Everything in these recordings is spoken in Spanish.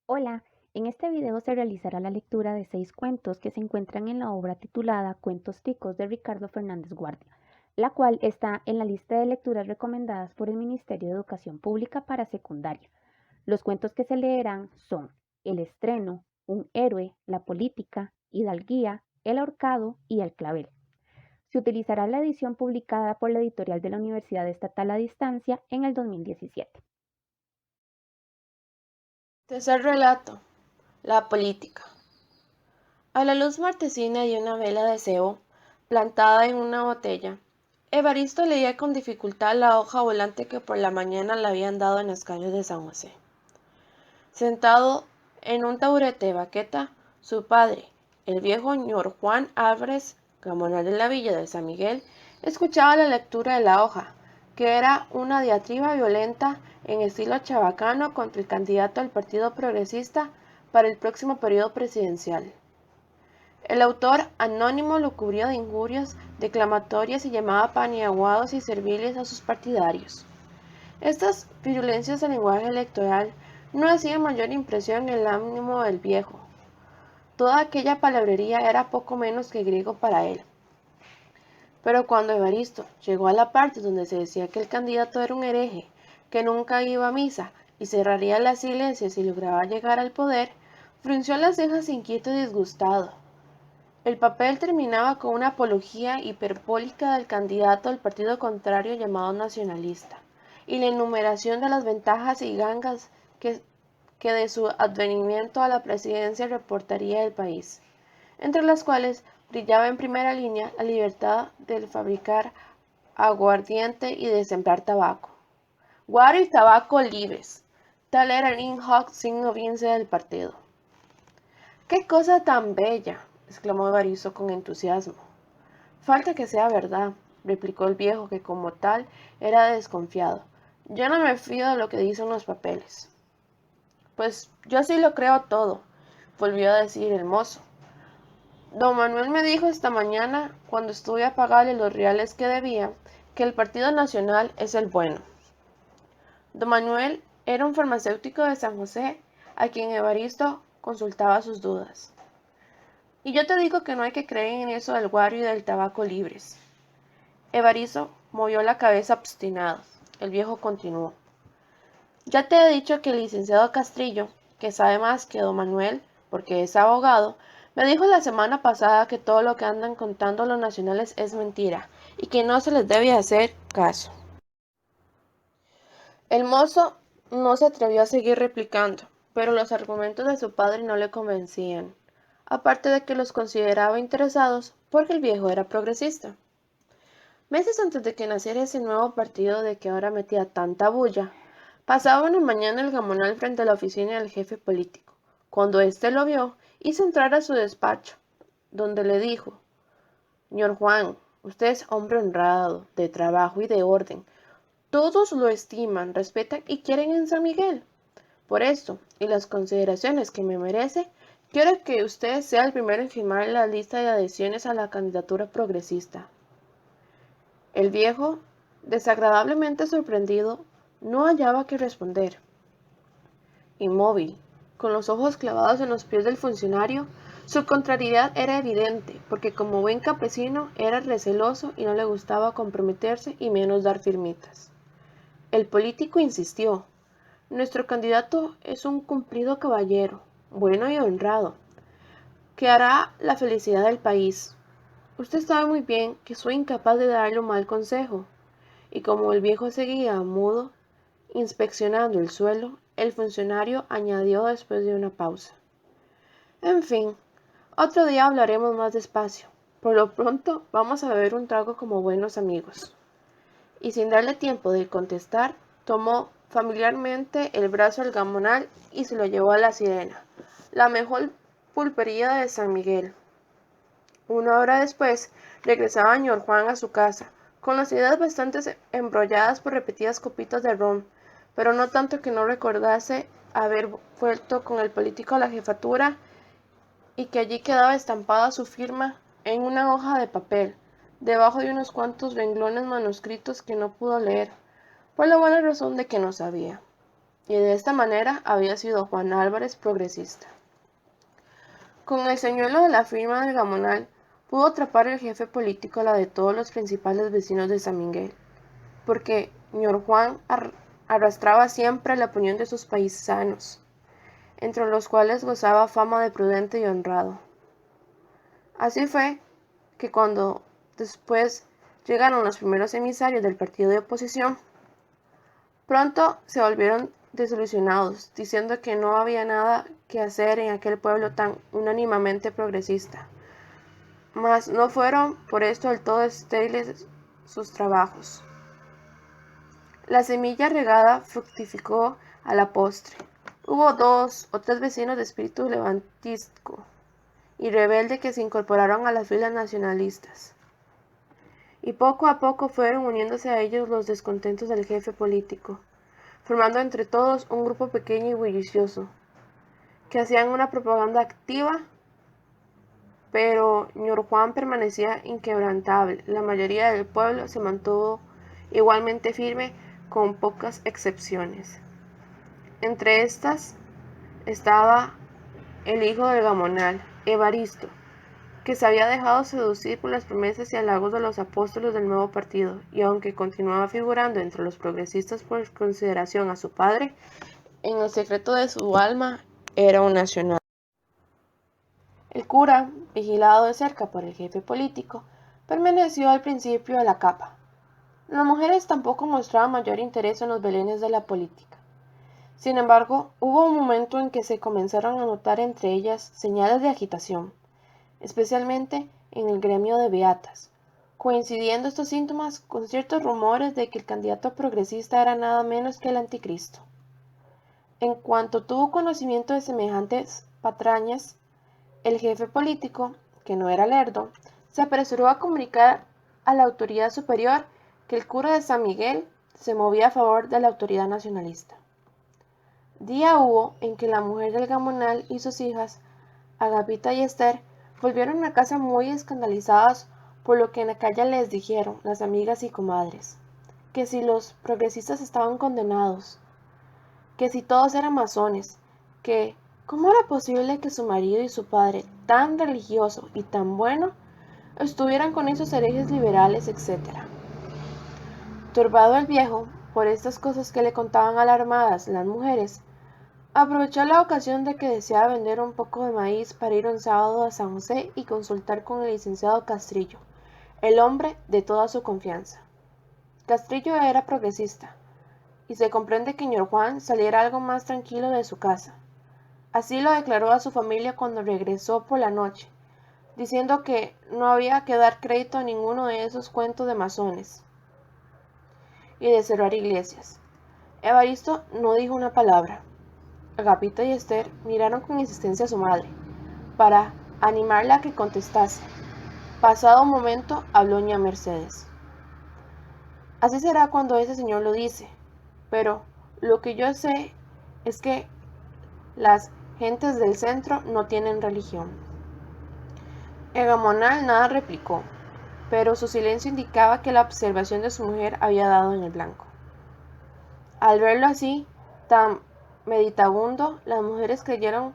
Hola, en este video se realizará la lectura de 6 cuentos que se encuentran en la obra titulada Cuentos Ticos de Ricardo Fernández Guardia, la cual está en la lista de lecturas recomendadas por el Ministerio de Educación Pública para secundaria. Los cuentos que se leerán son El estreno, Un héroe, La política, Hidalguía, El ahorcado y El clavel. Se utilizará la edición publicada por la editorial de la Universidad Estatal a Distancia en el 2017. Tercer relato: la política. A la luz mortecina de una vela de cebo, plantada en una botella, Evaristo leía con dificultad la hoja volante que por la mañana le habían dado en las calles de San José. Sentado en un taburete de baqueta, su padre, el viejo ñor Juan Álvarez, gamonal de la villa de San Miguel, escuchaba la lectura de la hoja, que era una diatriba violenta en estilo chabacano contra el candidato del Partido Progresista para el próximo periodo presidencial. El autor anónimo lo cubrió de injurias declamatorias y llamaba paniaguados y serviles a sus partidarios. Estas virulencias del lenguaje electoral no hacían mayor impresión en el ánimo del viejo. Toda aquella palabrería era poco menos que griego para él. Pero cuando Evaristo llegó a la parte donde se decía que el candidato era un hereje, que nunca iba a misa y cerraría las iglesias si lograba llegar al poder, frunció las cejas inquieto y disgustado. El papel terminaba con una apología hiperbólica del candidato del partido contrario llamado nacionalista, y la enumeración de las ventajas y gangas que de su advenimiento a la presidencia reportaría el país, entre las cuales brillaba en primera línea la libertad de fabricar aguardiente y de sembrar tabaco. Guaro y tabaco libres. Tal era el in hoc signo vince del partido. ¡Qué cosa tan bella!, exclamó Evaristo con entusiasmo. Falta que sea verdad, replicó el viejo, que como tal era desconfiado. Yo no me fío de lo que dicen los papeles. Pues yo sí lo creo todo, volvió a decir el mozo. Don Manuel me dijo esta mañana, cuando estuve a pagarle los reales que debía, que el Partido Nacional es el bueno. Don Manuel era un farmacéutico de San José, a quien Evaristo consultaba sus dudas. Y yo te digo que no hay que creer en eso del guaro y del tabaco libres. Evaristo movió la cabeza obstinado. El viejo continuó. Ya te he dicho que el licenciado Castrillo, que sabe más que don Manuel, porque es abogado, me dijo la semana pasada que todo lo que andan contando los nacionales es mentira y que no se les debe hacer caso. El mozo no se atrevió a seguir replicando, pero los argumentos de su padre no le convencían, aparte de que los consideraba interesados porque el viejo era progresista. Meses antes de que naciera ese nuevo partido de que ahora metía tanta bulla, pasaba una mañana el gamonal frente a la oficina del jefe político. Cuando éste lo vio, hizo entrar a su despacho, donde le dijo: «Señor Juan, usted es hombre honrado, de trabajo y de orden. Todos lo estiman, respetan y quieren en San Miguel. Por esto, y las consideraciones que me merece, quiero que usted sea el primero en firmar la lista de adhesiones a la candidatura progresista». El viejo, desagradablemente sorprendido, no hallaba qué responder. Inmóvil, con los ojos clavados en los pies del funcionario, su contrariedad era evidente, porque como buen campesino era receloso y no le gustaba comprometerse y menos dar firmitas. El político insistió: «Nuestro candidato es un cumplido caballero, bueno y honrado, que hará la felicidad del país. Usted sabe muy bien que soy incapaz de darle un mal consejo». Y como el viejo seguía mudo, inspeccionando el suelo, el funcionario añadió después de una pausa: «En fin, otro día hablaremos más despacio. Por lo pronto vamos a beber un trago como buenos amigos». Y sin darle tiempo de contestar, tomó familiarmente el brazo al gamonal y se lo llevó a La Sirena, la mejor pulpería de San Miguel. Una hora después, regresaba ñor Juan a su casa, con las ideas bastante embrolladas por repetidas copitas de ron, pero no tanto que no recordase haber vuelto con el político a la jefatura y que allí quedaba estampada su firma en una hoja de papel, debajo de unos cuantos renglones manuscritos que no pudo leer, por la buena razón de que no sabía. y de esta manera había sido Juan Álvarez progresista. Con el señuelo de la firma del Gamonal, pudo atrapar el jefe político la de todos los principales vecinos de San Miguel, porque ñor Juan arrastraba siempre la opinión de sus paisanos, entre los cuales gozaba fama de prudente y honrado. Así fue que cuando después llegaron los primeros emisarios del partido de oposición, pronto se volvieron desilusionados, diciendo que no había nada que hacer en aquel pueblo tan unánimemente progresista. Mas no fueron por esto del todo estériles sus trabajos. La semilla regada fructificó a la postre. Hubo 2 o 3 vecinos de espíritu levantisco y rebelde que se incorporaron a las filas nacionalistas. Y poco a poco fueron uniéndose a ellos los descontentos del jefe político, formando entre todos un grupo pequeño y bullicioso, que hacían una propaganda activa, pero ñor Juan permanecía inquebrantable. La mayoría del pueblo se mantuvo igualmente firme, con pocas excepciones. Entre estas estaba el hijo del Gamonal, Evaristo, que se había dejado seducir por las promesas y halagos de los apóstoles del nuevo partido, y aunque continuaba figurando entre los progresistas por consideración a su padre, en el secreto de su alma era un nacional. El cura, vigilado de cerca por el jefe político, permaneció al principio a la capa. Las mujeres tampoco mostraban mayor interés en los belenes de la política. Sin embargo, hubo un momento en que se comenzaron a notar entre ellas señales de agitación, especialmente en el gremio de beatas, coincidiendo estos síntomas con ciertos rumores de que el candidato progresista era nada menos que el anticristo. En cuanto tuvo conocimiento de semejantes patrañas, el jefe político, que no era lerdo, se apresuró a comunicar a la autoridad superior que el cura de San Miguel se movía a favor de la autoridad nacionalista. Día hubo en que la mujer del Gamonal y sus hijas, Agapita y Esther, volvieron a casa muy escandalizadas por lo que en la calle les dijeron las amigas y comadres, que si los progresistas estaban condenados, que si todos eran masones, que ¿cómo era posible que su marido y su padre, tan religioso y tan bueno, estuvieran con esos herejes liberales, etcétera? Turbado el viejo por estas cosas que le contaban alarmadas las mujeres, aprovechó la ocasión de que deseaba vender un poco de maíz para ir un sábado a San José y consultar con el licenciado Castrillo, el hombre de toda su confianza. Castrillo era progresista, y se comprende que ñor Juan saliera algo más tranquilo de su casa. Así lo declaró a su familia cuando regresó por la noche, diciendo que no había que dar crédito a ninguno de esos cuentos de masones y de cerrar iglesias. Evaristo no dijo una palabra. Agapita y Esther miraron con insistencia a su madre, para animarla a que contestase. Pasado un momento, habló ña Mercedes. Así será cuando ese señor lo dice, pero lo que yo sé es que las gentes del centro no tienen religión. El Gamonal nada replicó, pero su silencio indicaba que la observación de su mujer había dado en el blanco. Al verlo así, tan meditabundo, las mujeres creyeron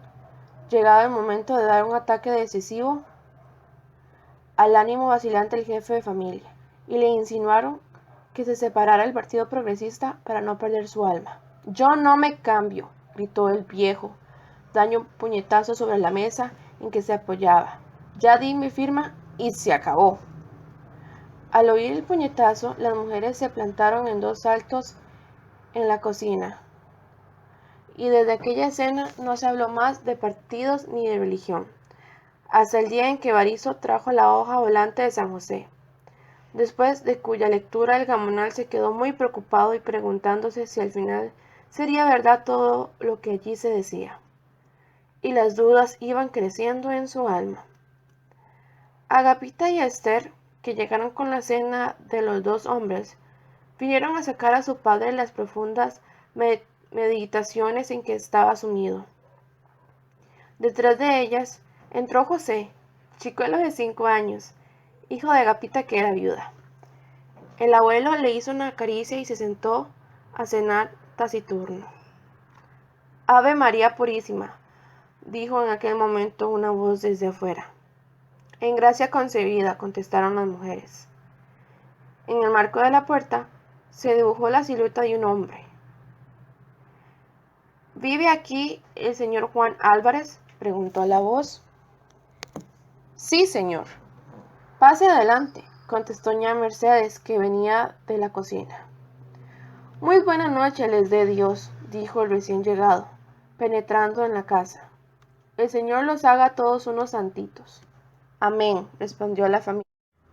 llegado el momento de dar un ataque decisivo al ánimo vacilante del jefe de familia, y le insinuaron que se separara del Partido Progresista para no perder su alma. «Yo no me cambio», gritó el viejo, dando un puñetazo sobre la mesa en que se apoyaba. «Ya di mi firma y se acabó». Al oír el puñetazo, las mujeres se plantaron en 2 saltos en la cocina, y desde aquella escena no se habló más de partidos ni de religión, hasta el día en que Evaristo trajo la hoja volante de San José, después de cuya lectura el Gamonal se quedó muy preocupado y preguntándose si al final sería verdad todo lo que allí se decía, y las dudas iban creciendo en su alma. Agapita y Esther, que llegaron con la cena de los 2 hombres, vinieron a sacar a su padre de las profundas meditaciones en que estaba sumido. Detrás de ellas entró José, chicuelo de 5 años, hijo de Agapita que era viuda. El abuelo le hizo una caricia y se sentó a cenar taciturno. Ave María Purísima, dijo en aquel momento una voz desde afuera. En gracia concebida, contestaron las mujeres. En el marco de la puerta se dibujó la silueta de un hombre. ¿Vive aquí el señor Juan Álvarez?, preguntó la voz. Sí, señor. Pase adelante, contestó doña Mercedes, que venía de la cocina. Muy buena noche les dé Dios, dijo el recién llegado, penetrando en la casa. El Señor los haga todos unos santitos. Amén, respondió la familia.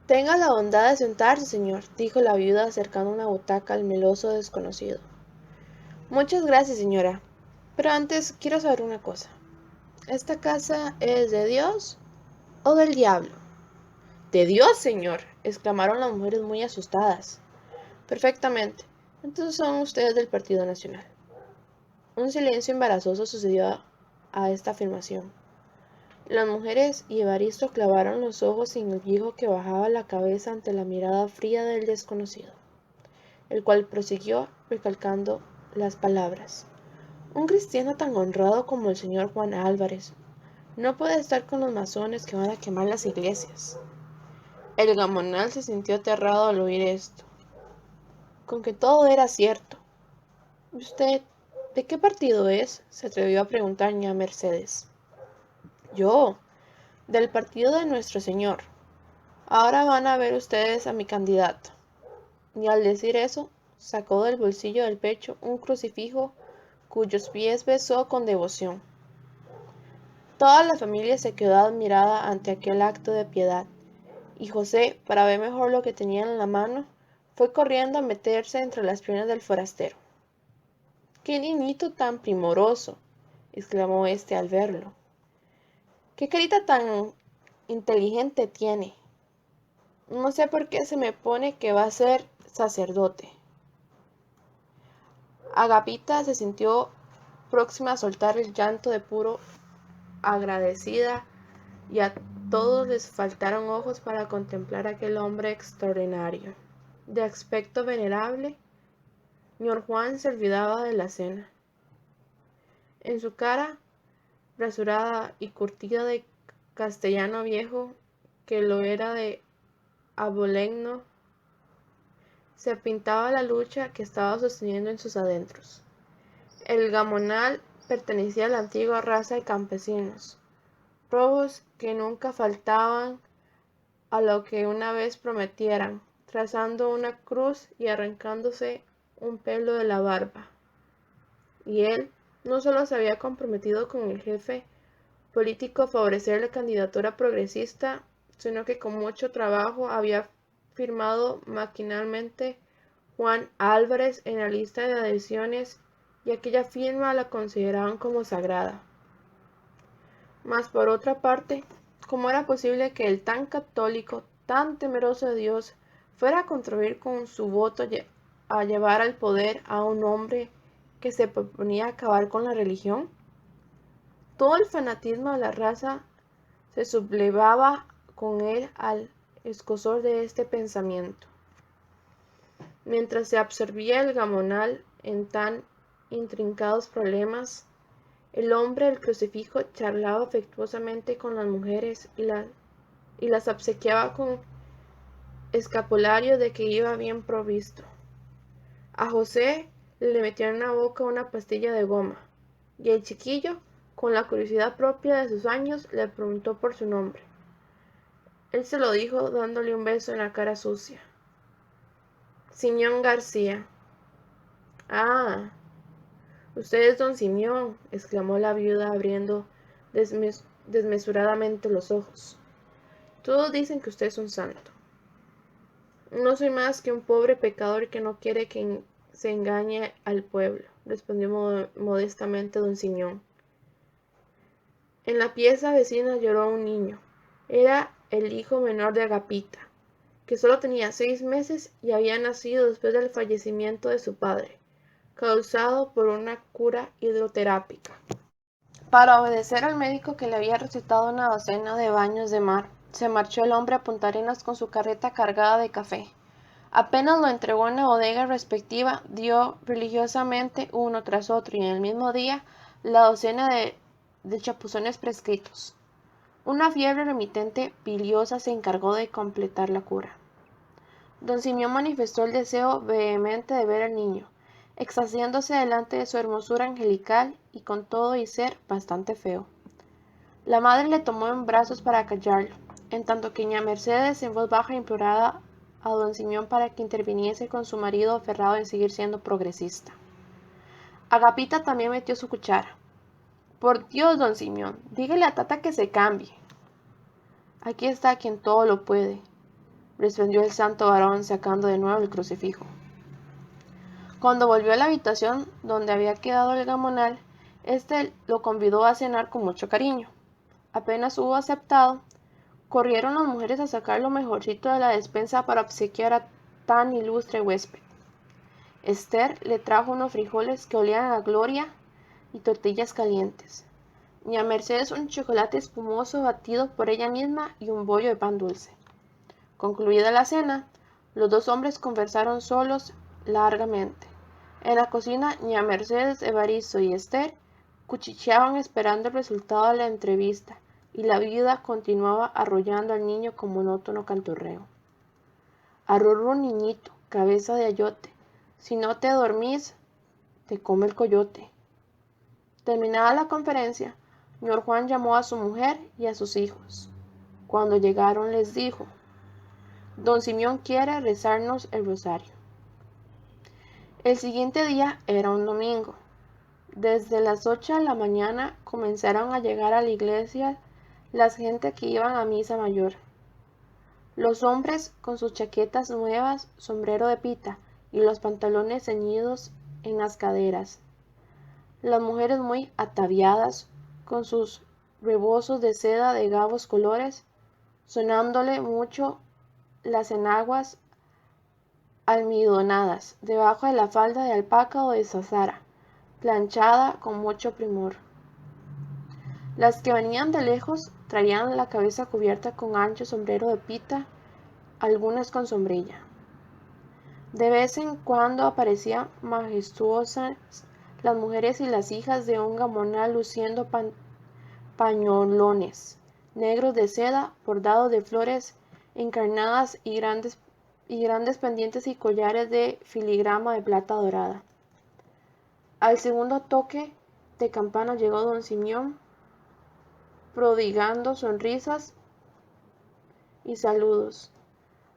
Tenga la bondad de sentarse, señor, dijo la viuda acercando una butaca al meloso desconocido. Muchas gracias, señora. Pero antes quiero saber una cosa. ¿Esta casa es de Dios o del diablo? De Dios, señor, exclamaron las mujeres muy asustadas. Perfectamente. Entonces son ustedes del Partido Nacional. Un silencio embarazoso sucedió a esta afirmación. Las mujeres y Evaristo clavaron los ojos en el viejo, que bajaba la cabeza ante la mirada fría del desconocido, el cual prosiguió recalcando las palabras. Un cristiano tan honrado como el señor Juan Álvarez no puede estar con los masones que van a quemar las iglesias. El gamonal se sintió aterrado al oír esto, con que todo era cierto. ¿Usted de qué partido es?, se atrevió a preguntar doña Mercedes. Yo, del partido de Nuestro Señor. Ahora van a ver ustedes a mi candidato. Y al decir eso, sacó del bolsillo del pecho un crucifijo cuyos pies besó con devoción. Toda la familia se quedó admirada ante aquel acto de piedad, y José, para ver mejor lo que tenía en la mano, fue corriendo a meterse entre las piernas del forastero. ¡Qué niñito tan primoroso!, exclamó éste al verlo. ¡Qué carita tan inteligente tiene! No sé por qué se me pone que va a ser sacerdote. Agapita se sintió próxima a soltar el llanto de puro agradecida, y a todos les faltaron ojos para contemplar a aquel hombre extraordinario. De aspecto venerable, señor Juan se olvidaba de la cena. En su cara, rasurada y curtida de castellano viejo, que lo era de abolengo, se pintaba la lucha que estaba sosteniendo en sus adentros. El gamonal pertenecía a la antigua raza de campesinos, robos que nunca faltaban a lo que una vez prometieran, trazando una cruz y arrancándose un pelo de la barba. Y él no solo se había comprometido con el jefe político a favorecer la candidatura progresista, sino que con mucho trabajo había firmado maquinalmente Juan Álvarez en la lista de adhesiones, y aquella firma la consideraban como sagrada. Mas por otra parte, ¿cómo era posible que el tan católico, tan temeroso de Dios, fuera a contribuir con su voto a llevar al poder a un hombre que se proponía acabar con la religión? Todo el fanatismo de la raza se sublevaba con él al escozor de este pensamiento. Mientras se absorbía el gamonal en tan intrincados problemas, el hombre del crucifijo charlaba afectuosamente con las mujeres y las obsequiaba con escapulario de que iba bien provisto. A José le metió en la boca una pastilla de goma, y el chiquillo, con la curiosidad propia de sus años, le preguntó por su nombre. Él se lo dijo dándole un beso en la cara sucia. Simeón García. Ah, usted es don Simeón, exclamó la viuda abriendo desmesuradamente los ojos. Todos dicen que usted es un santo. No soy más que un pobre pecador que no quiere que se engañe al pueblo, respondió modestamente don Simeón. En la pieza vecina lloró un niño. Era el hijo menor de Agapita, que solo tenía 6 meses y había nacido después del fallecimiento de su padre, causado por una cura hidroterápica. Para obedecer al médico, que le había recetado una docena de baños de mar, se marchó el hombre a Punta Arenas con su carreta cargada de café. Apenas lo entregó en la bodega respectiva, dio religiosamente uno tras otro, y en el mismo día la docena de chapuzones prescritos. Una fiebre remitente biliosa se encargó de completar la cura. Don Simeón manifestó el deseo vehemente de ver al niño, extasiándose delante de su hermosura angelical y con todo y ser bastante feo. La madre le tomó en brazos para callarlo, en tanto que ña Mercedes en voz baja imploraba a don Simeón para que interviniese con su marido aferrado en seguir siendo progresista. Agapita también metió su cuchara. Por Dios, don Simeón, dígale a Tata que se cambie. Aquí está quien todo lo puede, respondió el santo varón sacando de nuevo el crucifijo. Cuando volvió a la habitación donde había quedado el gamonal, éste lo convidó a cenar con mucho cariño. Apenas hubo aceptado, corrieron las mujeres a sacar lo mejorcito de la despensa para obsequiar a tan ilustre huésped. Esther le trajo unos frijoles que olían a gloria y tortillas calientes. Ña Mercedes un chocolate espumoso batido por ella misma y un bollo de pan dulce. Concluida la cena, los dos hombres conversaron solos largamente. En la cocina, ña Mercedes, Evaristo y Esther cuchicheaban esperando el resultado de la entrevista, y la viuda continuaba arrollando al niño con monótono canturreo. Arrorró niñito, cabeza de ayote, si no te dormís, te come el coyote. Terminada la conferencia, señor Juan llamó a su mujer y a sus hijos. Cuando llegaron les dijo: Don Simeón quiere rezarnos el rosario. El siguiente día era un domingo. Desde las 8 de la mañana comenzaron a llegar a la iglesia las gente que iban a misa mayor. Los hombres con sus chaquetas nuevas, sombrero de pita y los pantalones ceñidos en las caderas. Las mujeres muy ataviadas con sus rebozos de seda de gavos colores, sonándole mucho las enaguas almidonadas debajo de la falda de alpaca o de zazara, planchada con mucho primor. Las que venían de lejos traían la cabeza cubierta con ancho sombrero de pita, algunas con sombrilla. De vez en cuando aparecían majestuosas las mujeres y las hijas de un gamonal luciendo pañolones negros de seda bordados de flores encarnadas y grandes pendientes y collares de filigrama de plata dorada. Al segundo toque de campana llegó don Simeón, prodigando sonrisas y saludos.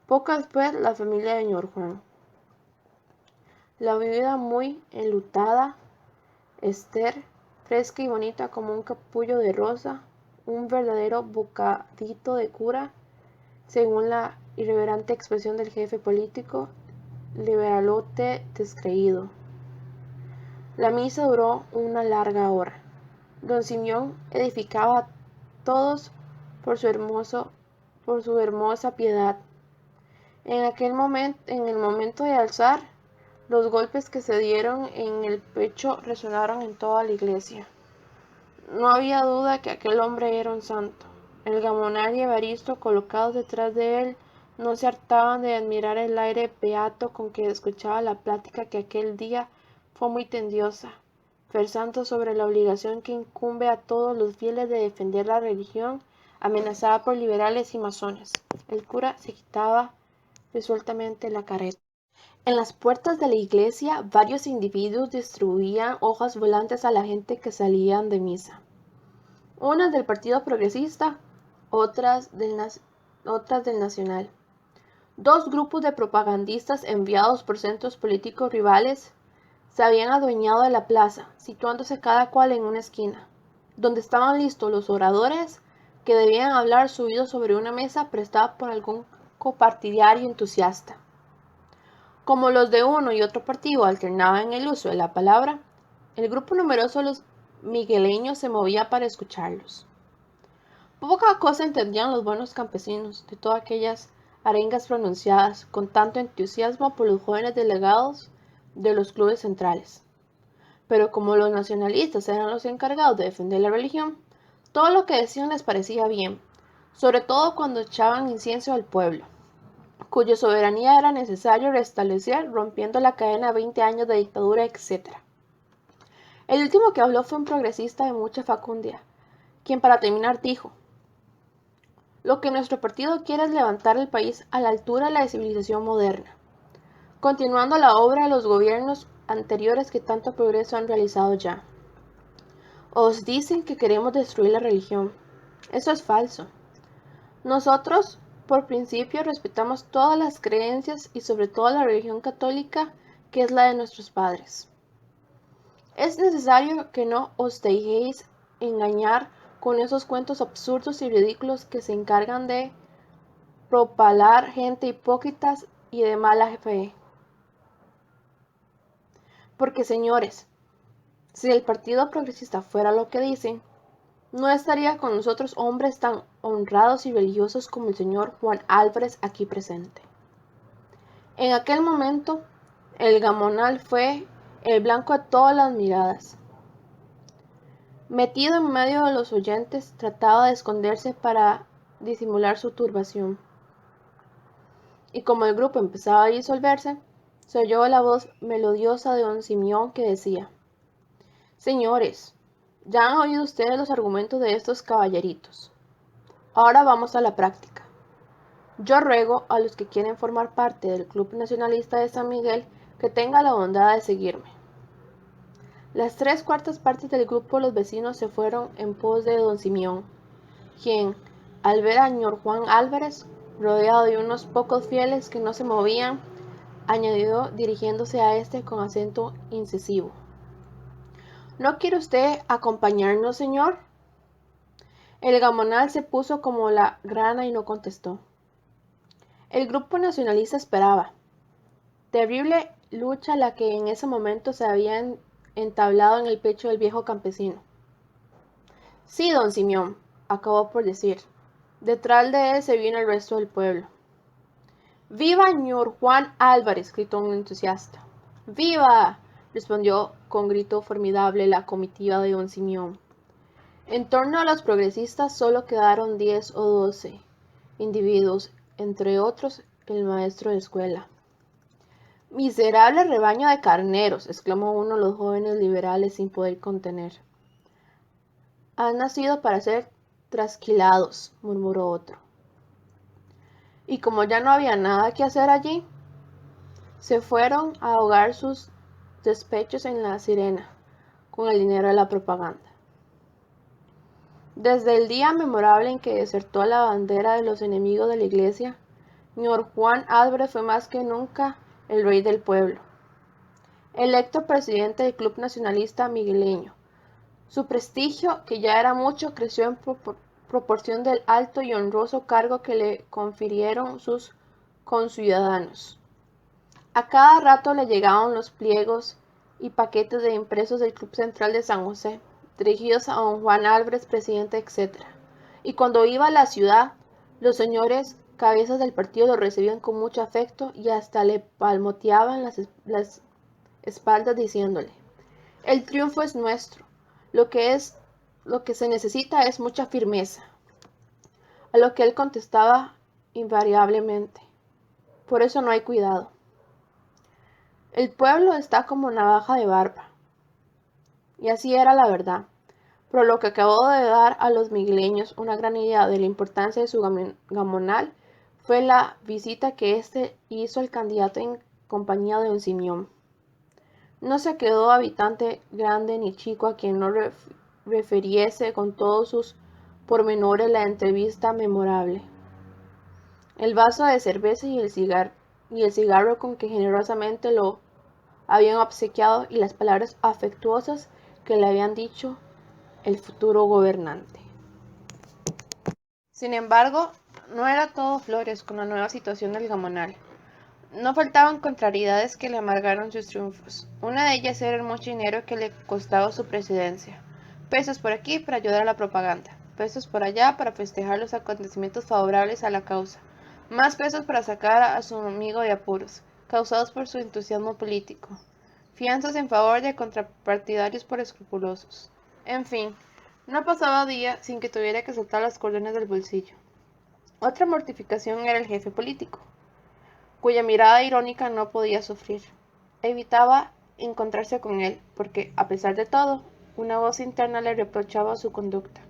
Poco después, la familia de señor Juan. La viuda muy enlutada, Esther, fresca y bonita como un capullo de rosa, un verdadero bocadito de cura, según la irreverente expresión del jefe político, liberalote descreído. La misa duró una larga hora. Don Simeón edificaba a todos por su hermosa piedad. En el momento de alzar, los golpes que se dieron en el pecho resonaron en toda la iglesia. No había duda que aquel hombre era un santo. El gamonal y Evaristo, colocados detrás de él, no se hartaban de admirar el aire beato con que escuchaba la plática que aquel día fue muy tendiosa, versando sobre la obligación que incumbe a todos los fieles de defender la religión amenazada por liberales y masones. El cura se quitaba resueltamente la careta. En las puertas de la iglesia, varios individuos distribuían hojas volantes a la gente que salían de misa. Unas del Partido Progresista, otras del Nacional. Dos grupos de propagandistas enviados por centros políticos rivales se habían adueñado de la plaza, situándose cada cual en una esquina, donde estaban listos los oradores que debían hablar subidos sobre una mesa prestada por algún copartidario entusiasta. Como los de uno y otro partido alternaban en el uso de la palabra, el grupo numeroso de los migueleños se movía para escucharlos. Poca cosa entendían los buenos campesinos de todas aquellas arengas pronunciadas con tanto entusiasmo por los jóvenes delegados de los clubes centrales. Pero como los nacionalistas eran los encargados de defender la religión, todo lo que decían les parecía bien, sobre todo cuando echaban incienso al pueblo, cuya soberanía era necesario restablecer rompiendo la cadena de 20 años de dictadura, etc. El último que habló fue un progresista de mucha facundia, quien para terminar dijo: lo que nuestro partido quiere es levantar el país a la altura de la civilización moderna, continuando la obra de los gobiernos anteriores que tanto progreso han realizado ya. Os dicen que queremos destruir la religión. Eso es falso. Nosotros, por principio, respetamos todas las creencias y sobre todo la religión católica, que es la de nuestros padres. Es necesario que no os dejéis engañar con esos cuentos absurdos y ridículos que se encargan de propalar gente hipócritas y de mala fe. Porque, señores, si el Partido Progresista fuera lo que dicen, no estaría con nosotros hombres tan honrados y religiosos como el señor Juan Álvarez aquí presente. En aquel momento, el Gamonal fue el blanco de todas las miradas. Metido en medio de los oyentes, trataba de esconderse para disimular su turbación. Y como el grupo empezaba a disolverse, se oyó la voz melodiosa de don Simeón que decía: señores, ya han oído ustedes los argumentos de estos caballeritos. Ahora vamos a la práctica. Yo ruego a los que quieren formar parte del Club Nacionalista de San Miguel que tengan la bondad de seguirme. Las 3/4 partes del grupo de los vecinos se fueron en pos de don Simeón, quien, al ver a señor Juan Álvarez, rodeado de unos pocos fieles que no se movían, añadió dirigiéndose a este con acento incisivo: ¿no quiere usted acompañarnos, señor? El Gamonal se puso como la grana y no contestó. El grupo nacionalista esperaba. Terrible lucha la que en ese momento se había entablado en el pecho del viejo campesino. Sí, don Simeón, acabó por decir. Detrás de él se vino el resto del pueblo. ¡Viva señor Juan Álvarez!, gritó un entusiasta. ¡Viva!, respondió con grito formidable la comitiva de don Simeón. En torno a los progresistas solo quedaron 10 o 12 individuos, entre otros el maestro de escuela. Miserable rebaño de carneros, exclamó uno de los jóvenes liberales sin poder contener. Han nacido para ser trasquilados, murmuró otro. Y como ya no había nada que hacer allí, se fueron a ahogar sus despechos en la Sirena, con el dinero de la propaganda. Desde el día memorable en que desertó a la bandera de los enemigos de la Iglesia, señor Juan Álvarez fue más que nunca el rey del pueblo, electo presidente del Club Nacionalista Migueleño. Su prestigio, que ya era mucho, creció en proporción del alto y honroso cargo que le confirieron sus conciudadanos. A cada rato le llegaban los pliegos y paquetes de impresos del Club Central de San José, dirigidos a don Juan Álvarez, presidente, etc. Y cuando iba a la ciudad, los señores cabezas del partido lo recibían con mucho afecto y hasta le palmoteaban las espaldas diciéndole: el triunfo es nuestro, lo que se necesita es mucha firmeza. A lo que él contestaba invariablemente: por eso no hay cuidado. El pueblo está como navaja de barba. Y así era la verdad. Pero lo que acabó de dar a los migueleños una gran idea de la importancia de su gamonal fue la visita que éste hizo al candidato en compañía de don Simeón. No se quedó habitante grande ni chico a quien no refiriese con todos sus pormenores la entrevista memorable, el vaso de cerveza y el cigarro con que generosamente lo habían obsequiado y las palabras afectuosas que le habían dicho el futuro gobernante. Sin embargo, no era todo flores con la nueva situación del Gamonal. No faltaban contrariedades que le amargaron sus triunfos. Una de ellas era el mucho dinero que le costaba su presidencia. Pesos por aquí para ayudar a la propaganda, pesos por allá para festejar los acontecimientos favorables a la causa, más pesos para sacar a su amigo de apuros, causados por su entusiasmo político, fianzas en favor de contrapartidarios por escrupulosos. En fin, no pasaba día sin que tuviera que soltar las cordones del bolsillo. Otra mortificación era el jefe político, cuya mirada irónica no podía sufrir. Evitaba encontrarse con él, porque, a pesar de todo, una voz interna le reprochaba su conducta.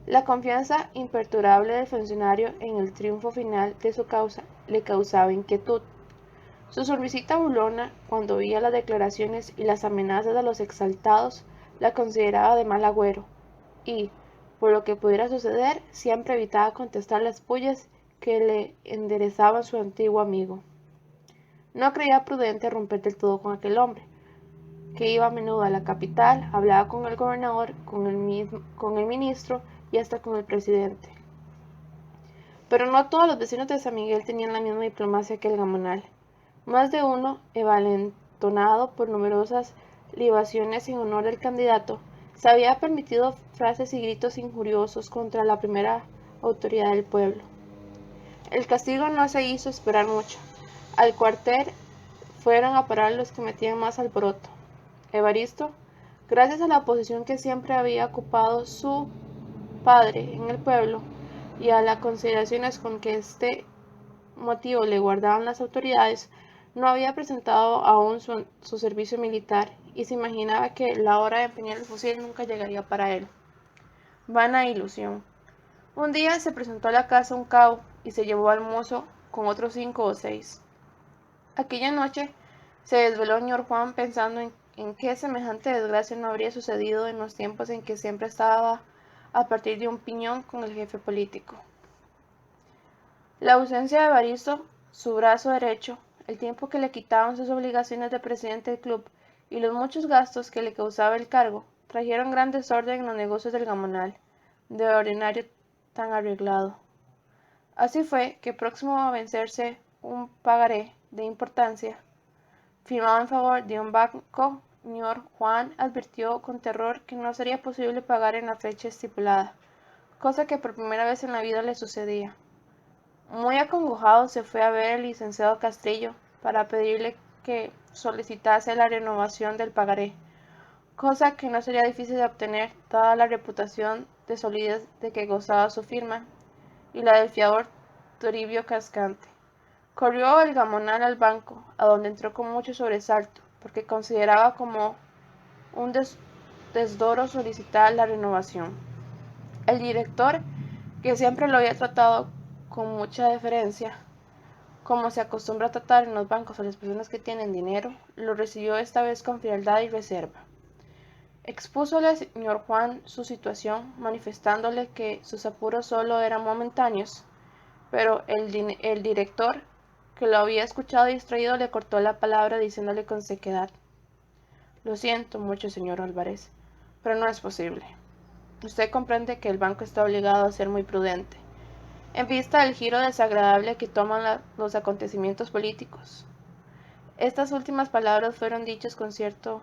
La confianza imperturbable del funcionario en el triunfo final de su causa le causaba inquietud. Su sonrisita burlona, cuando oía las declaraciones y las amenazas de los exaltados, la consideraba de mal agüero, y, por lo que pudiera suceder, siempre evitaba contestar las pullas que le enderezaban su antiguo amigo. No creía prudente romper del todo con aquel hombre, que iba a menudo a la capital, hablaba con el gobernador, con el ministro y hasta con el presidente. Pero no todos los vecinos de San Miguel tenían la misma diplomacia que el Gamonal. Más de uno, envalentonado por numerosas libaciones en honor del candidato, se había permitido frases y gritos injuriosos contra la primera autoridad del pueblo. El castigo no se hizo esperar mucho. Al cuartel fueron a parar los que metían más alboroto. Evaristo, gracias a la posición que siempre había ocupado su padre en el pueblo y a las consideraciones con que este motivo le guardaban las autoridades, no había presentado aún su servicio militar y se imaginaba que la hora de empeñar el fusil nunca llegaría para él. Vana ilusión. Un día se presentó a la casa un cabo y se llevó al mozo con otros 5 o 6. Aquella noche se desveló señor Juan pensando en qué semejante desgracia no habría sucedido en los tiempos en que siempre estaba a partir de un piñón con el jefe político. La ausencia de Evaristo, su brazo derecho, el tiempo que le quitaban sus obligaciones de presidente del club y los muchos gastos que le causaba el cargo, trajeron gran desorden en los negocios del Gamonal, de ordinario tan arreglado. Así fue que, próximo a vencerse un pagaré de importancia, firmado en favor de un banco, señor Juan advirtió con terror que no sería posible pagar en la fecha estipulada, cosa que por primera vez en la vida le sucedía. Muy acongojado se fue a ver al licenciado Castrillo para pedirle que solicitase la renovación del pagaré, cosa que no sería difícil de obtener dada la reputación de solidez de que gozaba su firma y la del fiador Toribio Cascante. Corrió el Gamonal al banco, a donde entró con mucho sobresalto, porque consideraba como un desdoro solicitar la renovación. El director, que siempre lo había tratado con mucha deferencia, como se acostumbra a tratar en los bancos a las personas que tienen dinero, lo recibió esta vez con frialdad y reserva. Expúsole al señor Juan su situación, manifestándole que sus apuros solo eran momentáneos, pero el director, que lo había escuchado distraído, le cortó la palabra diciéndole con sequedad: «Lo siento mucho, señor Álvarez, pero no es posible. Usted comprende que el banco está obligado a ser muy prudente, en vista del giro desagradable que toman los acontecimientos políticos». Estas últimas palabras fueron dichas con cierto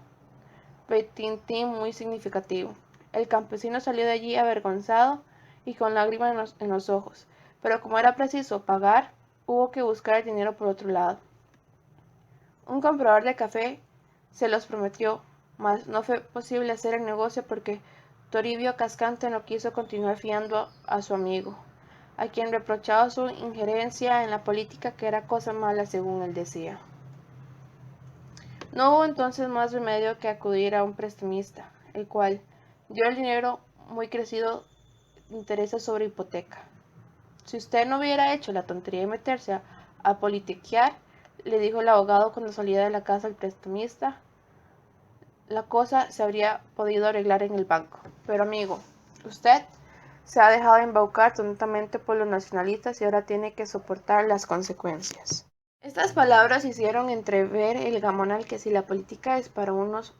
retintín muy significativo. El campesino salió de allí avergonzado y con lágrimas en los ojos, pero como era preciso pagar, hubo que buscar el dinero por otro lado. Un comprador de café se los prometió, mas no fue posible hacer el negocio porque Toribio Cascante no quiso continuar fiando a su amigo, a quien reprochaba su injerencia en la política, que era cosa mala según él decía. No hubo entonces más remedio que acudir a un prestamista, el cual dio el dinero muy crecido de intereses sobre hipoteca. «Si usted no hubiera hecho la tontería de meterse a politiquear», le dijo el abogado cuando salía de la casa del prestamista, «la cosa se habría podido arreglar en el banco. Pero, amigo, usted se ha dejado embaucar tontamente por los nacionalistas y ahora tiene que soportar las consecuencias». Estas palabras hicieron entrever el Gamonal que si la política es para unos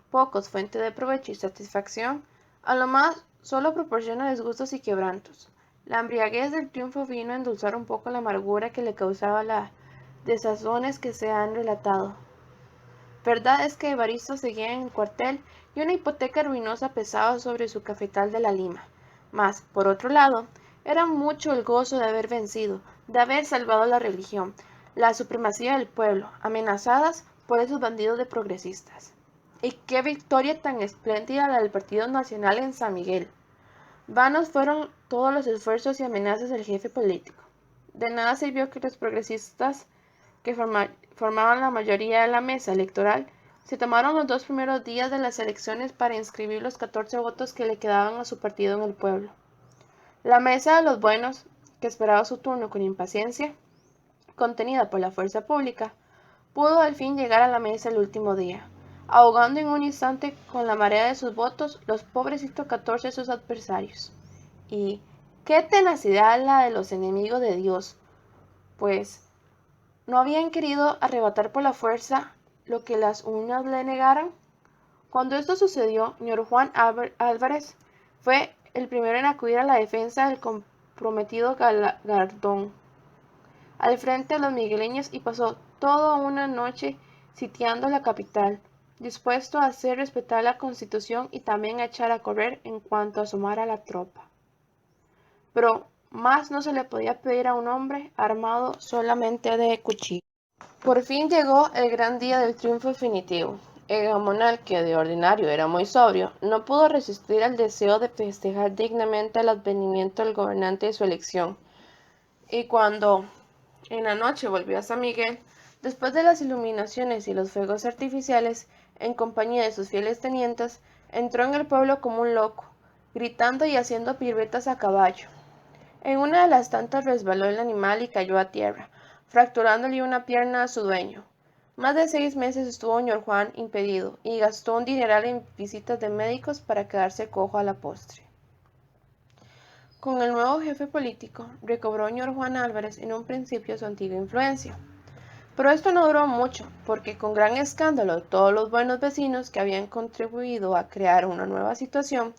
pocos fuente de provecho y satisfacción, a lo más solo proporciona disgustos y quebrantos. La embriaguez del triunfo vino a endulzar un poco la amargura que le causaba las desazones que se han relatado. Verdad es que Evaristo seguía en el cuartel y una hipoteca ruinosa pesaba sobre su cafetal de la Lima. Mas, por otro lado, era mucho el gozo de haber vencido, de haber salvado la religión, la supremacía del pueblo, amenazadas por esos bandidos de progresistas. Y qué victoria tan espléndida la del Partido Nacional en San Miguel. Vanos fueron todos los esfuerzos y amenazas del jefe político. De nada sirvió que los progresistas, que formaban la mayoría de la mesa electoral, Se tomaron los 2 primeros días de las elecciones para inscribir los 14 votos que le quedaban a su partido en el pueblo. La mesa de los buenos, que esperaba su turno con impaciencia, contenida por la fuerza pública, pudo al fin llegar a la mesa el último día, ahogando en un instante con la marea de sus votos los pobrecitos 14 de sus adversarios. Y qué tenacidad la de los enemigos de Dios, pues no habían querido arrebatar por la fuerza lo que las uñas le negaran. Cuando esto sucedió, señor Juan Álvarez fue el primero en acudir a la defensa del comprometido galardón al frente de los migueleños y pasó toda una noche sitiando la capital, dispuesto a hacer respetar la Constitución y también a echar a correr en cuanto asomara la tropa. Pero más no se le podía pedir a un hombre armado solamente de cuchillo. Por fin llegó el gran día del triunfo definitivo. El gamonal, que de ordinario era muy sobrio, no pudo resistir al deseo de festejar dignamente el advenimiento del gobernante de su elección. Y cuando en la noche volvió a San Miguel, después de las iluminaciones y los fuegos artificiales, en compañía de sus fieles tenientes, entró en el pueblo como un loco, gritando y haciendo piruetas a caballo. En una de las tantas resbaló el animal y cayó a tierra, fracturándole una pierna a su dueño. Más de 6 meses estuvo señor Juan impedido y gastó un dineral en visitas de médicos para quedarse cojo a la postre. Con el nuevo jefe político, recobró señor Juan Álvarez en un principio su antigua influencia. Pero esto no duró mucho, porque con gran escándalo de todos los buenos vecinos que habían contribuido a crear una nueva situación,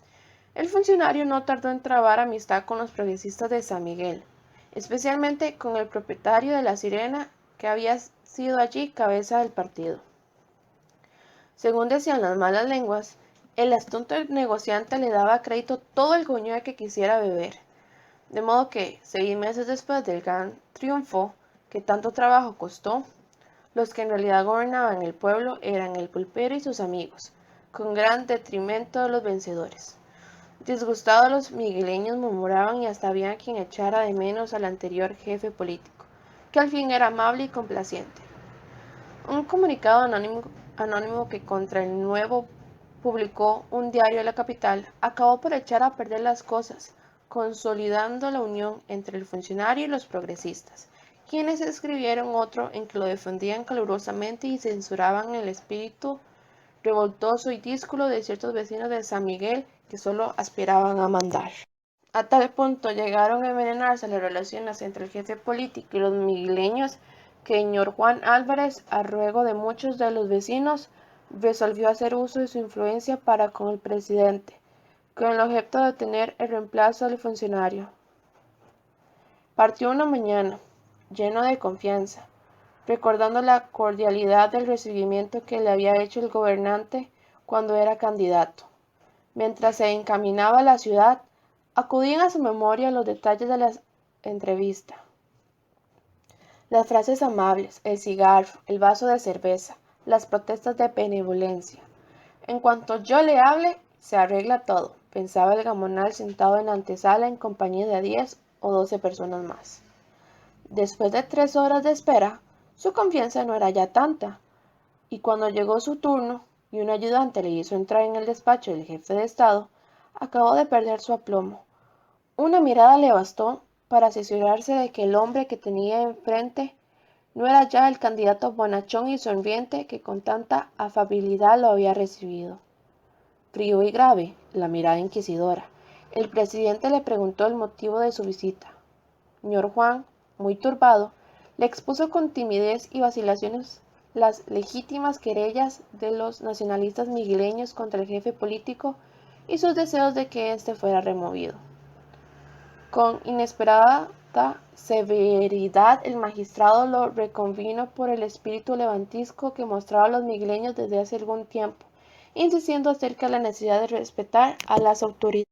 el funcionario no tardó en trabar amistad con los progresistas de San Miguel, especialmente con el propietario de la Sirena, que había sido allí cabeza del partido. Según decían las malas lenguas, el astuto negociante le daba a crédito todo el coñac que quisiera beber, de modo que, 6 meses después del gran triunfo que tanto trabajo costó, los que en realidad gobernaban el pueblo eran el pulpero y sus amigos, con gran detrimento de los vencedores. Disgustados, los migueleños murmuraban y hasta había quien echara de menos al anterior jefe político, que al fin era amable y complaciente. Un comunicado anónimo que contra el nuevo publicó un diario de la capital acabó por echar a perder las cosas, consolidando la unión entre el funcionario y los progresistas, quienes escribieron otro en que lo defendían calurosamente y censuraban el espíritu revoltoso y díscolo de ciertos vecinos de San Miguel que solo aspiraban a mandar. A tal punto llegaron a envenenarse las relaciones entre el jefe político y los migueleños que señor Juan Álvarez, a ruego de muchos de los vecinos, resolvió hacer uso de su influencia para con el presidente, con el objeto de obtener el reemplazo del funcionario. Partió una mañana, lleno de confianza, recordando la cordialidad del recibimiento que le había hecho el gobernante cuando era candidato. Mientras se encaminaba a la ciudad, acudían a su memoria los detalles de la entrevista. Las frases amables, el cigarro, el vaso de cerveza, las protestas de benevolencia. En cuanto yo le hable, se arregla todo, pensaba el gamonal sentado en la antesala en compañía de 10 o 12 personas más. Después de 3 horas de espera, su confianza no era ya tanta, y cuando llegó su turno y un ayudante le hizo entrar en el despacho del jefe de Estado, acabó de perder su aplomo. Una mirada le bastó para asegurarse de que el hombre que tenía enfrente no era ya el candidato bonachón y sonriente que con tanta afabilidad lo había recibido. Frío y grave, la mirada inquisidora, el presidente le preguntó el motivo de su visita. Señor Juan, muy turbado, le expuso con timidez y vacilaciones las legítimas querellas de los nacionalistas migueleños contra el jefe político y sus deseos de que éste fuera removido. Con inesperada severidad el magistrado lo reconvino por el espíritu levantisco que mostraban los migueleños desde hace algún tiempo, insistiendo acerca de la necesidad de respetar a las autoridades.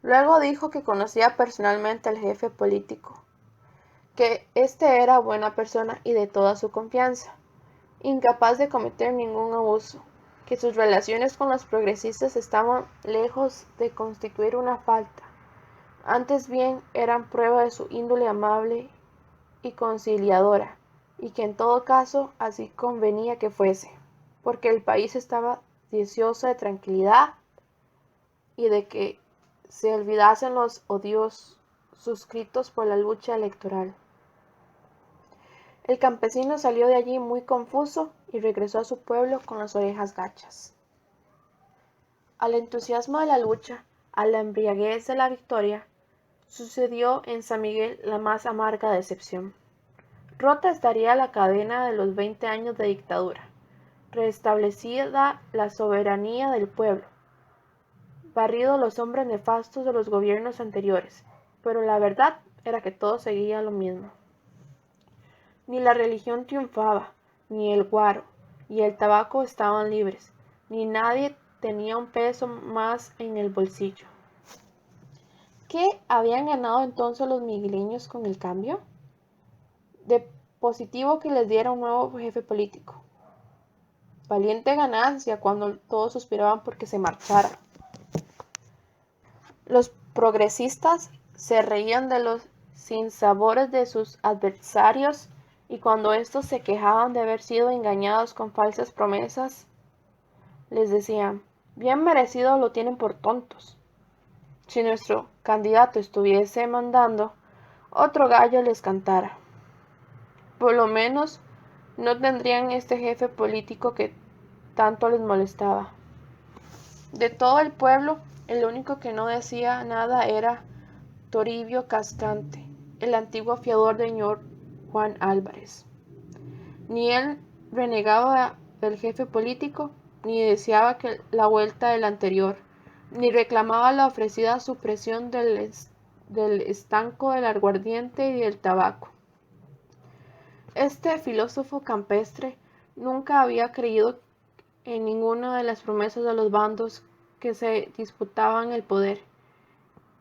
Luego dijo que conocía personalmente al jefe político, que éste era buena persona y de toda su confianza, incapaz de cometer ningún abuso, que sus relaciones con los progresistas estaban lejos de constituir una falta, antes bien eran prueba de su índole amable y conciliadora, y que en todo caso así convenía que fuese, porque el país estaba deseoso de tranquilidad y de que se olvidasen los odios suscritos por la lucha electoral. El campesino salió de allí muy confuso y regresó a su pueblo con las orejas gachas. Al entusiasmo de la lucha, a la embriaguez de la victoria, sucedió en San Miguel la más amarga decepción. Rota estaría la cadena de los 20 años de dictadura, restablecida la soberanía del pueblo, barrido los hombres nefastos de los gobiernos anteriores, pero la verdad era que todo seguía lo mismo. Ni la religión triunfaba, ni el guaro y el tabaco estaban libres, ni nadie tenía un peso más en el bolsillo. ¿Qué habían ganado entonces los migueleños con el cambio? De positivo que les diera un nuevo jefe político. Valiente ganancia cuando todos suspiraban porque se marchara. Los progresistas se reían de los sinsabores de sus adversarios y cuando estos se quejaban de haber sido engañados con falsas promesas, les decían, bien merecido lo tienen por tontos. Si nuestro candidato estuviese mandando, otro gallo les cantara. Por lo menos no tendrían este jefe político que tanto les molestaba. De todo el pueblo, el único que no decía nada era Toribio Cascante, el antiguo fiador de señor Juan Álvarez. Ni él renegaba del jefe político, ni deseaba que la vuelta del anterior, ni reclamaba la ofrecida supresión del estanco del aguardiente y del tabaco. Este filósofo campestre nunca había creído en ninguna de las promesas de los bandos que se disputaban el poder,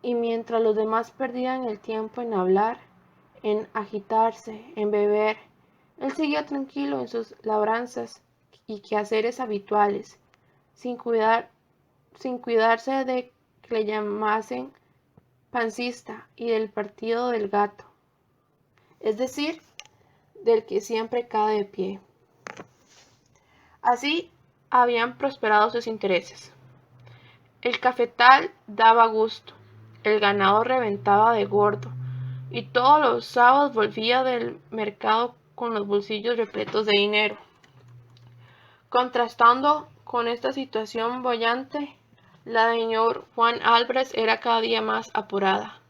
y mientras los demás perdían el tiempo en hablar, en agitarse, en beber, él seguía tranquilo en sus labranzas y quehaceres habituales, sin cuidarse de que le llamasen pancista y del partido del gato, es decir, del que siempre cae de pie. Así habían prosperado sus intereses. El cafetal daba gusto, el ganado reventaba de gordo, y todos los sábados volvía del mercado con los bolsillos repletos de dinero. Contrastando con esta situación boyante, la de señor Juan Álvarez era cada día más apurada.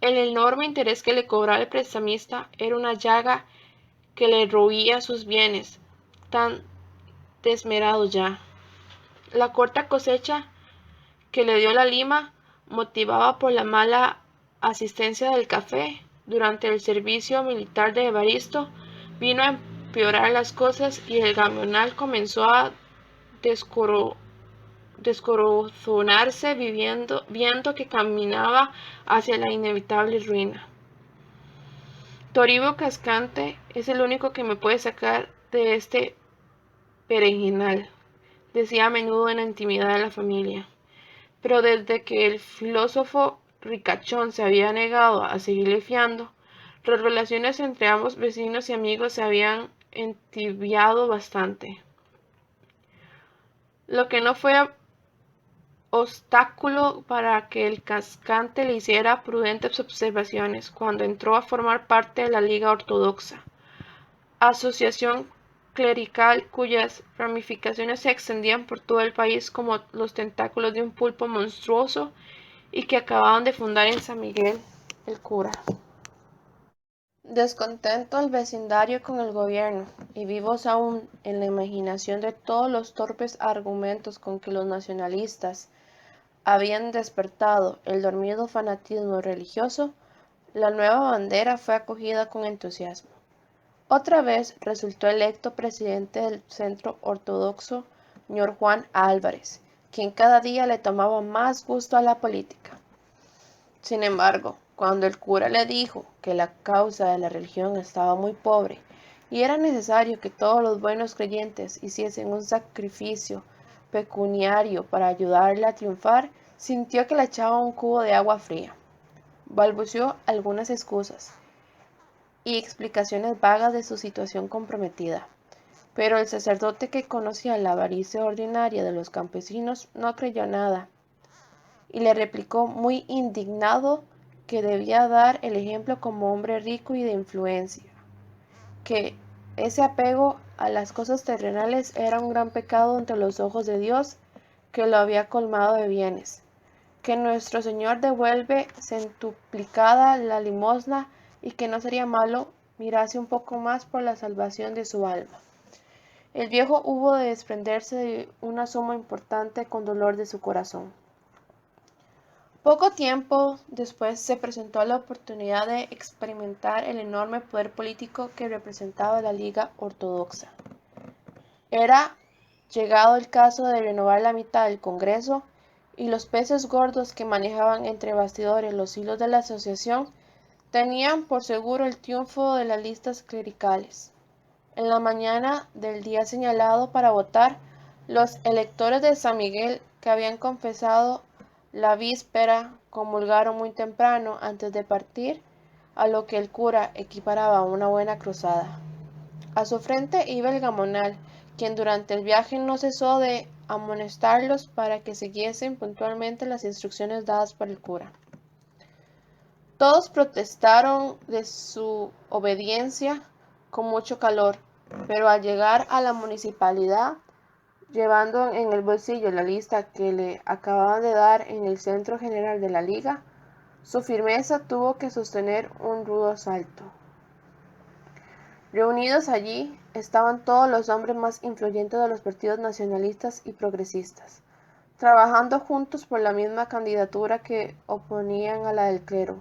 El enorme interés que le cobraba el prestamista era una llaga que le roía sus bienes, tan desmerados ya. La corta cosecha que le dio la lima, motivada por la mala asistencia del café durante el servicio militar de Evaristo, vino a empeorar las cosas y el gamonal comenzó a descorazonarse viendo que caminaba hacia la inevitable ruina. Toribio Cascante es el único que me puede sacar de este berenjenal, decía a menudo en la intimidad de la familia. Pero desde que el filósofo ricachón se había negado a seguirle fiando, las relaciones entre ambos vecinos y amigos se habían entibiado bastante. Lo que no fue obstáculo para que el Cascante le hiciera prudentes observaciones cuando entró a formar parte de la Liga Ortodoxa, asociación clerical cuyas ramificaciones se extendían por todo el país como los tentáculos de un pulpo monstruoso y que acababan de fundar en San Miguel el cura. Descontento el vecindario con el gobierno y vivos aún en la imaginación de todos los torpes argumentos con que los nacionalistas habían despertado el dormido fanatismo religioso, la nueva bandera fue acogida con entusiasmo. Otra vez resultó electo presidente del Centro Ortodoxo señor Juan Álvarez, quien cada día le tomaba más gusto a la política. Sin embargo, cuando el cura le dijo que la causa de la religión estaba muy pobre y era necesario que todos los buenos creyentes hiciesen un sacrificio pecuniario para ayudarle a triunfar, sintió que le echaba un cubo de agua fría. Balbuceó algunas excusas y explicaciones vagas de su situación comprometida, Pero el sacerdote, que conocía la avaricia ordinaria de los campesinos, no creyó nada y le replicó muy indignado que debía dar el ejemplo como hombre rico y de influencia, que ese apego a las cosas terrenales era un gran pecado ante los ojos de Dios, que lo había colmado de bienes, que nuestro Señor devuelve centuplicada la limosna y que no sería malo mirase un poco más por la salvación de su alma. El viejo hubo de desprenderse de una suma importante con dolor de su corazón. Poco tiempo después se presentó la oportunidad de experimentar el enorme poder político que representaba la Liga Ortodoxa. Era llegado el caso de renovar la mitad del Congreso, y los peces gordos que manejaban entre bastidores los hilos de la asociación tenían por seguro el triunfo de las listas clericales. En la mañana del día señalado para votar, los electores de San Miguel, que habían confesado la víspera, comulgaron muy temprano antes de partir, a lo que el cura equiparaba a una buena cruzada. A su frente iba el gamonal, quien durante el viaje no cesó de amonestarlos para que siguiesen puntualmente las instrucciones dadas por el cura. Todos protestaron de su obediencia con mucho calor, pero al llegar a la municipalidad, llevando en el bolsillo la lista que le acababan de dar en el centro general de la liga, su firmeza tuvo que sostener un rudo asalto. Reunidos allí estaban todos los hombres más influyentes de los partidos nacionalistas y progresistas, trabajando juntos por la misma candidatura que oponían a la del clero.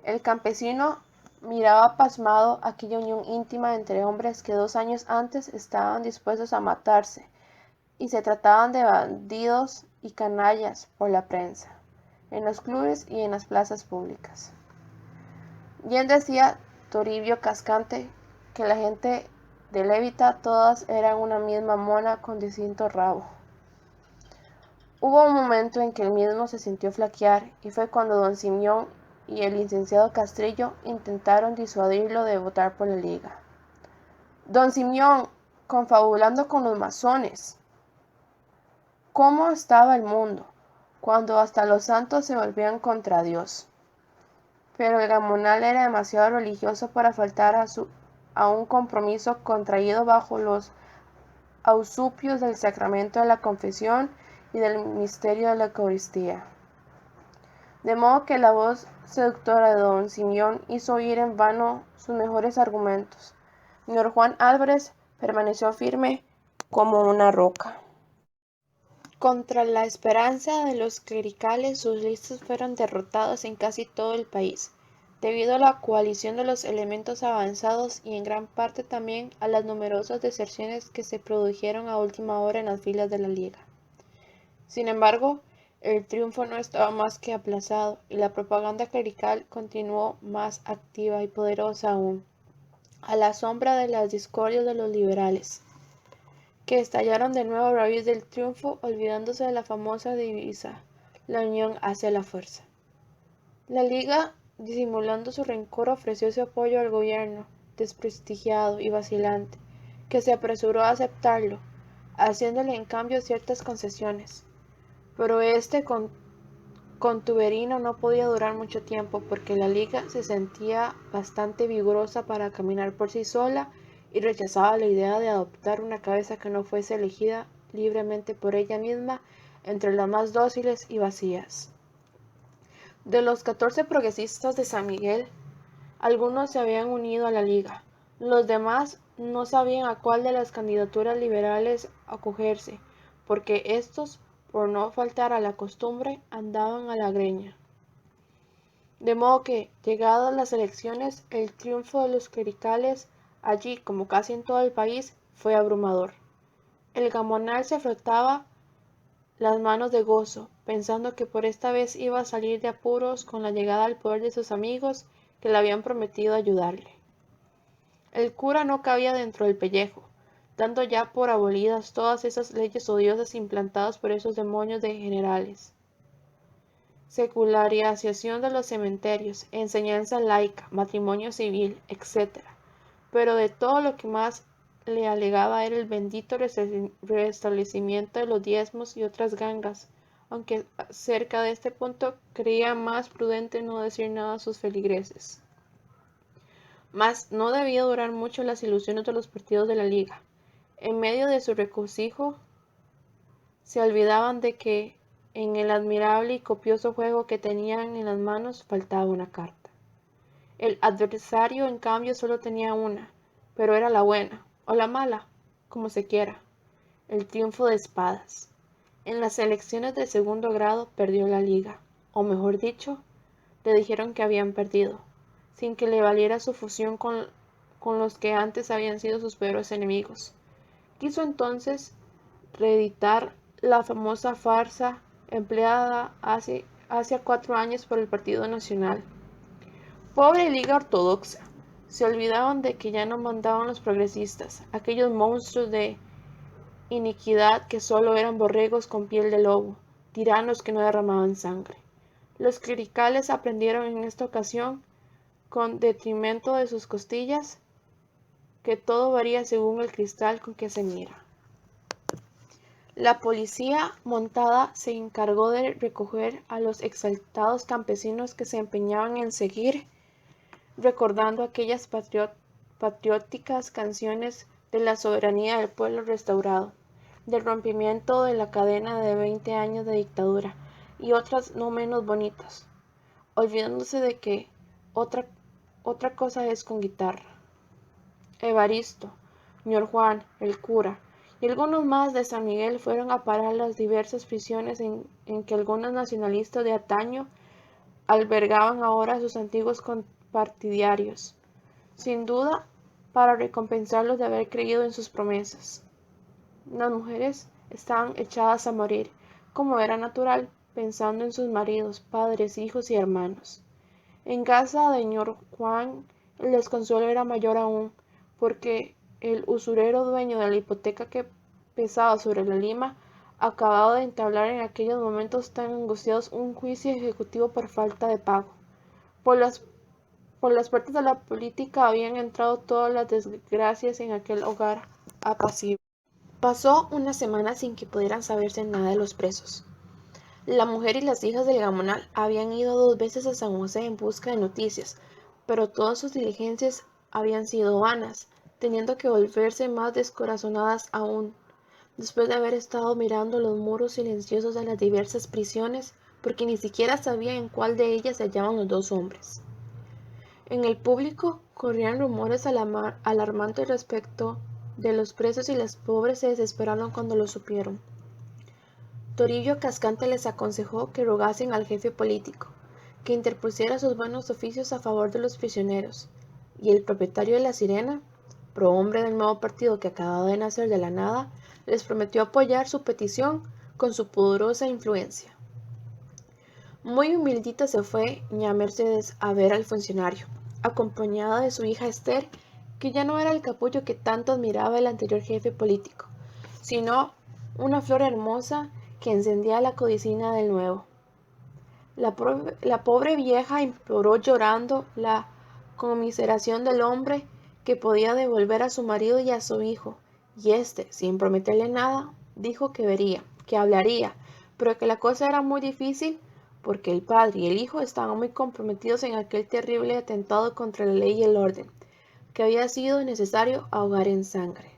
El campesino miraba pasmado aquella unión íntima entre hombres que 2 años antes estaban dispuestos a matarse y se trataban de bandidos y canallas por la prensa, en los clubes y en las plazas públicas. Bien decía Toribio Cascante que la gente de Levita todas eran una misma mona con distinto rabo. Hubo un momento en que él mismo se sintió flaquear, y fue cuando don Simeón y el licenciado Castrillo intentaron disuadirlo de votar por la liga. Don Simeón, confabulando con los masones. ¿Cómo estaba el mundo, cuando hasta los santos se volvían contra Dios? Pero el gamonal era demasiado religioso para faltar a un compromiso contraído bajo los ausupios del sacramento de la confesión y del misterio de la Eucaristía. De modo que la voz seductora de don Simeón hizo oír en vano sus mejores argumentos. Señor Juan Álvarez permaneció firme como una roca. Contra la esperanza de los clericales, sus listas fueron derrotadas en casi todo el país, debido a la coalición de los elementos avanzados y en gran parte también a las numerosas deserciones que se produjeron a última hora en las filas de la Liga. Sin embargo, el triunfo no estaba más que aplazado, y la propaganda clerical continuó más activa y poderosa aún, a la sombra de las discordias de los liberales, que estallaron de nuevo a raíz del triunfo, olvidándose de la famosa divisa: la unión hace la fuerza. La Liga, disimulando su rencor, ofreció su apoyo al gobierno, desprestigiado y vacilante, que se apresuró a aceptarlo, haciéndole en cambio ciertas concesiones. Pero este contuberino no podía durar mucho tiempo, porque la Liga se sentía bastante vigorosa para caminar por sí sola y rechazaba la idea de adoptar una cabeza que no fuese elegida libremente por ella misma entre las más dóciles y vacías. De los 14 progresistas de San Miguel, algunos se habían unido a la Liga. Los demás no sabían a cuál de las candidaturas liberales acogerse, porque estos, por no faltar a la costumbre, andaban a la greña. De modo que, llegadas las elecciones, el triunfo de los clericales, allí como casi en todo el país, fue abrumador. El gamonal se frotaba las manos de gozo, pensando que por esta vez iba a salir de apuros con la llegada al poder de sus amigos que le habían prometido ayudarle. El cura no cabía dentro del pellejo, dando ya por abolidas todas esas leyes odiosas implantadas por esos demonios de generales. Secularización de los cementerios, enseñanza laica, matrimonio civil, etc. Pero de todo lo que más le alegaba era el bendito restablecimiento de los diezmos y otras gangas, aunque cerca de este punto creía más prudente no decir nada a sus feligreses. Mas no debía durar mucho las ilusiones de los partidos de la Liga. En medio de su regocijo, se olvidaban de que en el admirable y copioso juego que tenían en las manos faltaba una carta. El adversario, en cambio, solo tenía una, pero era la buena, o la mala, como se quiera, el triunfo de espadas. En las elecciones de segundo grado perdió la liga, o mejor dicho, le dijeron que habían perdido, sin que le valiera su fusión con los que antes habían sido sus peores enemigos. Quiso entonces reeditar la famosa farsa empleada hace 4 años por el Partido Nacional. Pobre Liga Ortodoxa. Se olvidaban de que ya no mandaban los progresistas, aquellos monstruos de iniquidad que solo eran borregos con piel de lobo, tiranos que no derramaban sangre. Los clericales aprendieron en esta ocasión, con detrimento de sus costillas, que todo varía según el cristal con que se mira. La policía montada se encargó de recoger a los exaltados campesinos que se empeñaban en seguir recordando aquellas patrióticas canciones de la soberanía del pueblo restaurado, del rompimiento de la cadena de 20 años de dictadura y otras no menos bonitas, olvidándose de que otra cosa es con guitarra. Evaristo, señor Juan, el cura, y algunos más de San Miguel fueron a parar las diversas prisiones en que algunos nacionalistas de antaño albergaban ahora a sus antiguos partidarios, sin duda para recompensarlos de haber creído en sus promesas. Las mujeres estaban echadas a morir, como era natural, pensando en sus maridos, padres, hijos y hermanos. En casa de señor Juan el desconsuelo era mayor aún, porque el usurero dueño de la hipoteca que pesaba sobre la Lima acababa de entablar en aquellos momentos tan angustiados un juicio ejecutivo por falta de pago. Por las puertas de la política habían entrado todas las desgracias en aquel hogar apacible. Pasó una semana sin que pudieran saberse nada de los presos. La mujer y las hijas del Gamonal habían ido 2 veces a San José en busca de noticias, pero todas sus diligencias habían sido vanas, teniendo que volverse más descorazonadas aún, después de haber estado mirando los muros silenciosos de las diversas prisiones, porque ni siquiera sabía en cuál de ellas se hallaban los 2 hombres. En el público corrían rumores alarmantes respecto de los presos y las pobres se desesperaron cuando lo supieron. Toribio Cascante les aconsejó que rogasen al jefe político, que interpusiera sus buenos oficios a favor de los prisioneros, y el propietario de La Sirena, prohombre del nuevo partido que acababa de nacer de la nada, les prometió apoyar su petición con su poderosa influencia. Muy humildita se fue ña Mercedes a ver al funcionario, acompañada de su hija Esther, que ya no era el capullo que tanto admiraba el anterior jefe político, sino una flor hermosa que encendía la codicina del nuevo. La pobre vieja imploró llorando la conmiseración del hombre que podía devolver a su marido y a su hijo, y éste, sin prometerle nada, dijo que vería, que hablaría, pero que la cosa era muy difícil porque el padre y el hijo estaban muy comprometidos en aquel terrible atentado contra la ley y el orden, que había sido necesario ahogar en sangre.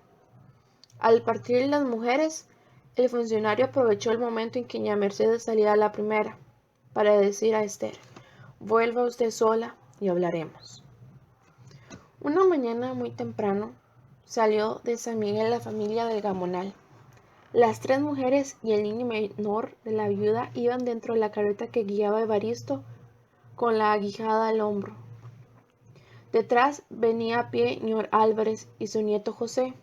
Al partir las mujeres, el funcionario aprovechó el momento en que ña Mercedes salía a la primera, para decir a Esther, vuelva usted sola y hablaremos. Una mañana muy temprano salió de San Miguel la familia del Gamonal. Las 3 mujeres y el niño menor de la viuda iban dentro de la carreta que guiaba Evaristo con la aguijada al hombro. Detrás venía a pie señor Álvarez y su nieto José.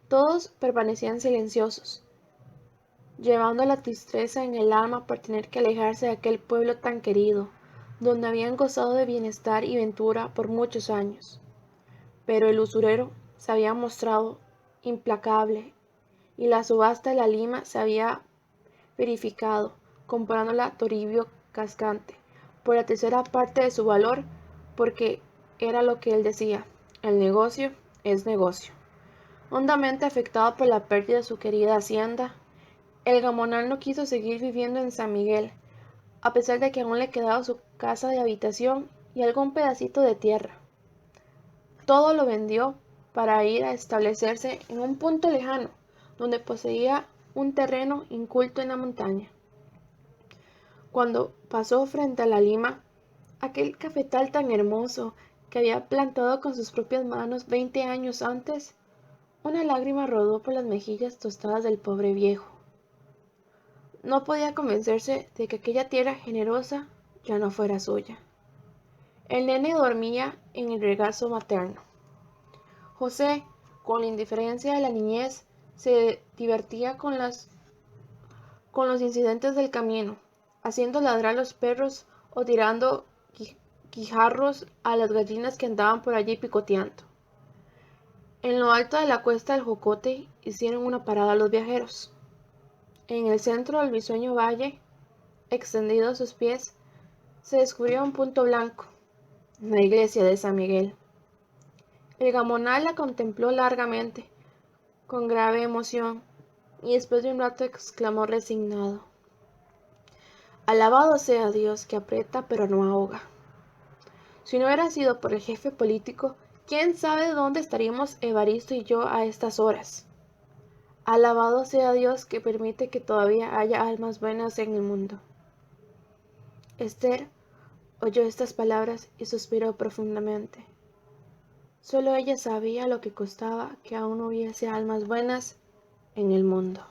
Todos permanecían silenciosos, llevando la tristeza en el alma por tener que alejarse de aquel pueblo tan querido, donde habían gozado de bienestar y ventura por muchos años. Pero el usurero se había mostrado implacable y la subasta de la Lima se había verificado, comprándola a Toribio Cascante por la tercera parte de su valor, porque era lo que él decía, el negocio es negocio. Hondamente afectado por la pérdida de su querida hacienda, el gamonal no quiso seguir viviendo en San Miguel, a pesar de que aún le quedaba su casa de habitación y algún pedacito de tierra. Todo lo vendió para ir a establecerse en un punto lejano, donde poseía un terreno inculto en la montaña. Cuando pasó frente a la lima, aquel cafetal tan hermoso que había plantado con sus propias manos 20 años antes, una lágrima rodó por las mejillas tostadas del pobre viejo. No podía convencerse de que aquella tierra generosa ya no fuera suya. El nene dormía en el regazo materno. José, con la indiferencia de la niñez, se divertía con los incidentes del camino, haciendo ladrar a los perros o tirando guijarros a las gallinas que andaban por allí picoteando. En lo alto de la cuesta del Jocote hicieron una parada los viajeros. En el centro del risueño valle, extendido a sus pies, se descubrió un punto blanco, la iglesia de San Miguel. El gamonal la contempló largamente, con grave emoción, y después de un rato exclamó resignado: Alabado sea Dios que aprieta pero no ahoga. Si no hubiera sido por el jefe político, quién sabe dónde estaríamos Evaristo y yo a estas horas. Alabado sea Dios que permite que todavía haya almas buenas en el mundo. Esther oyó estas palabras y suspiró profundamente. Solo ella sabía lo que costaba que aún hubiese almas buenas en el mundo.